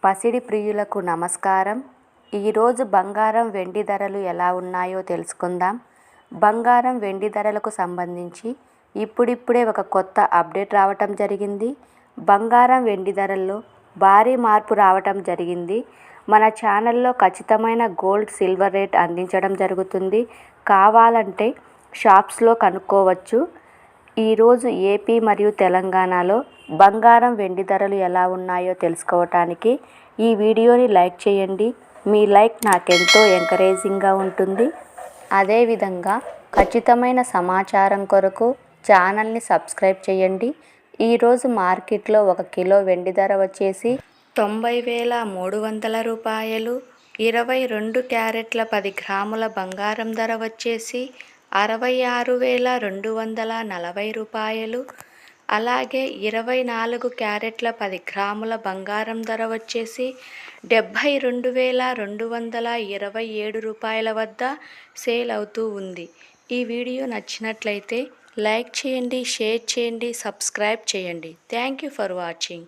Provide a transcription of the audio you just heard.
పసిడి ప్రియులకు నమస్కారం. ఈరోజు బంగారం వెండి ధరలు ఎలా ఉన్నాయో తెలుసుకుందాం. బంగారం వెండి ధరలకు సంబంధించి ఇప్పుడిప్పుడే ఒక కొత్త అప్డేట్ రావటం జరిగింది. బంగారం వెండి ధరల్లో భారీ మార్పు రావటం జరిగింది. మన ఛానల్లో ఖచ్చితమైన గోల్డ్ సిల్వర్ రేట్ అందించడం జరుగుతుంది. కావాలంటే షాప్స్లో కనుక్కోవచ్చు. ఈరోజు ఏపీ మరియు తెలంగాణలో బంగారం వెండి ధరలు ఎలా ఉన్నాయో తెలుసుకోవటానికి ఈ వీడియోని లైక్ చేయండి. మీ లైక్ నాకెంతో ఎంకరేజింగ్గా ఉంటుంది. అదేవిధంగా ఖచ్చితమైన సమాచారం కొరకు ఛానల్ని సబ్స్క్రైబ్ చేయండి. ఈరోజు మార్కెట్లో 1 కిలో వెండి ధర వచ్చేసి 90,300 రూపాయలు. 22 క్యారెట్ల 10 గ్రాముల బంగారం ధర వచ్చేసి 66,240 రూపాయలు. అలాగే 24 క్యారెట్ల 10 గ్రాముల బంగారం ధర వచ్చేసి 72,227 రూపాయల వద్ద సేల్ అవుతూ ఉంది. ఈ వీడియో నచ్చినట్లయితే లైక్ చేయండి, షేర్ చేయండి, సబ్స్క్రైబ్ చేయండి. Thank you for watching.